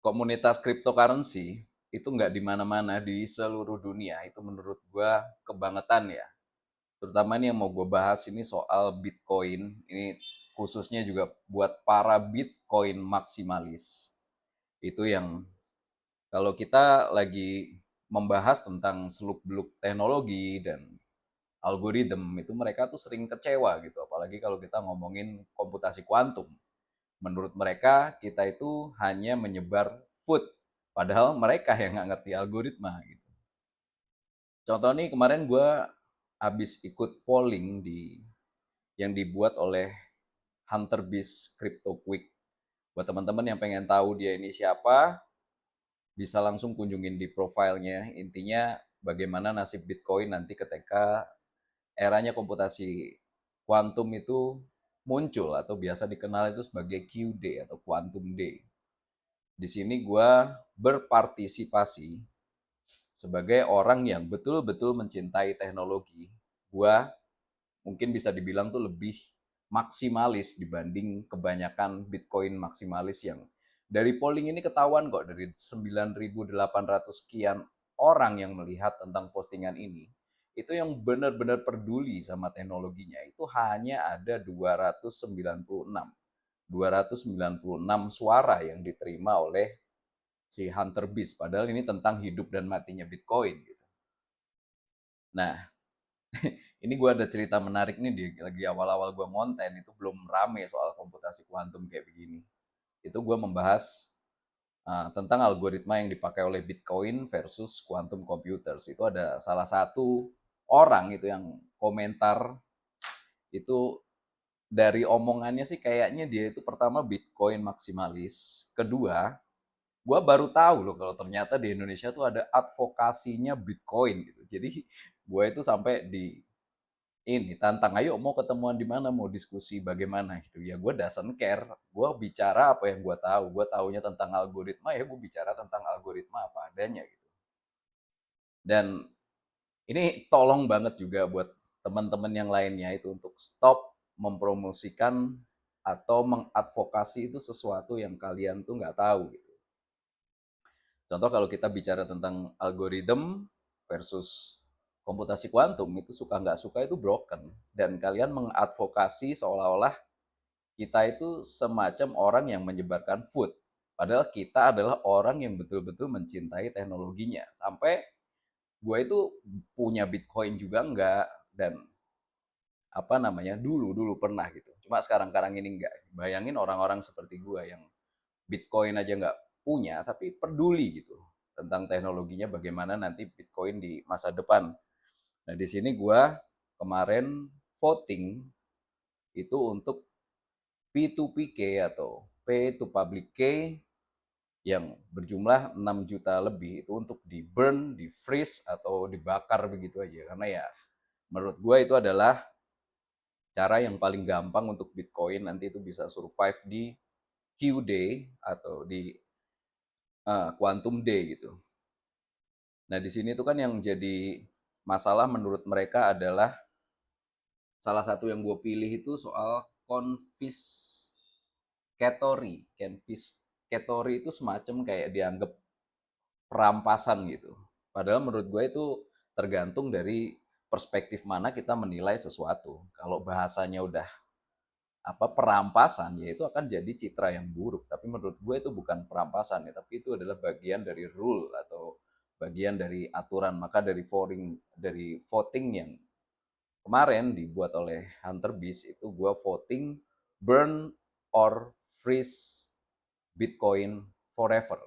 komunitas cryptocurrency itu nggak di mana-mana di seluruh dunia. Itu menurut gua kebangetan ya. Terutama nih yang mau gue bahas ini soal Bitcoin. Ini khususnya juga buat para Bitcoin maksimalis. Itu yang kalau kita lagi membahas tentang seluk-beluk teknologi dan algoritma itu mereka tuh sering kecewa gitu. Apalagi kalau kita ngomongin komputasi kuantum. Menurut mereka kita itu hanya menyebar food. Padahal mereka yang nggak ngerti algoritma gitu. Contoh nih kemarin gue habis ikut polling yang dibuat oleh Hunter Beast Crypto Quick. Buat teman-teman yang pengen tahu dia ini siapa, bisa langsung kunjungin di profilnya. Intinya bagaimana nasib Bitcoin nanti ketika eranya komputasi kuantum itu muncul atau biasa dikenal itu sebagai QD atau Quantum Day. Di sini gue berpartisipasi sebagai orang yang betul-betul mencintai teknologi. Gue mungkin bisa dibilang tuh lebih maksimalis dibanding kebanyakan Bitcoin maksimalis yang dari polling ini ketahuan kok dari 9.800 sekian orang yang melihat tentang postingan ini itu yang benar-benar peduli sama teknologinya itu hanya ada 296 suara yang diterima oleh si Hunter Beast padahal ini tentang hidup dan matinya Bitcoin gitu. Nah, ini gue ada cerita menarik nih di lagi awal-awal gue ngonten itu belum rame soal komputasi kuantum kayak begini. Itu gue membahas tentang algoritma yang dipakai oleh Bitcoin versus quantum computers. Itu ada salah satu orang itu yang komentar itu dari omongannya sih kayaknya dia itu pertama Bitcoin maksimalis, kedua gue baru tahu loh kalau ternyata di Indonesia tuh ada advokasinya Bitcoin gitu. Jadi gue itu sampai di ini tantang ayo mau ketemuan di mana mau diskusi bagaimana gitu ya gue doesn't care gue bicara apa yang gue taunya tentang algoritma ya gue bicara tentang algoritma apa adanya gitu dan ini tolong banget juga buat teman-teman yang lainnya itu untuk stop mempromosikan atau mengadvokasi itu sesuatu yang kalian tuh nggak tahu gitu. Contoh kalau kita bicara tentang algoritma versus komputasi kuantum itu suka nggak suka itu broken dan kalian mengadvokasi seolah-olah kita itu semacam orang yang menyebarkan food padahal kita adalah orang yang betul-betul mencintai teknologinya sampai gue itu punya Bitcoin juga enggak dan apa namanya dulu dulu pernah gitu cuma sekarang-karang ini enggak bayangin orang-orang seperti gue yang Bitcoin aja nggak punya, tapi peduli gitu tentang teknologinya bagaimana nanti Bitcoin di masa depan. Nah, di sini gua kemarin voting itu untuk P2PK atau Pay to Public Key yang berjumlah 6 juta lebih itu untuk di burn, di freeze atau dibakar begitu aja. Karena ya menurut gua itu adalah cara yang paling gampang untuk Bitcoin nanti itu bisa survive di Q-Day atau di Quantum Day gitu. Nah, di sini tuh kan yang jadi masalah menurut mereka adalah salah satu yang gue pilih itu soal confiscatory. Confiscatory itu semacam kayak dianggap perampasan gitu. Padahal menurut gue itu tergantung dari perspektif mana kita menilai sesuatu. Kalau bahasanya udah apa perampasan ya itu akan jadi citra yang buruk tapi menurut gue itu bukan perampasan ya tapi itu adalah bagian dari rule atau bagian dari aturan maka dari voting yang kemarin dibuat oleh Hunter Beast itu gue voting burn or freeze Bitcoin forever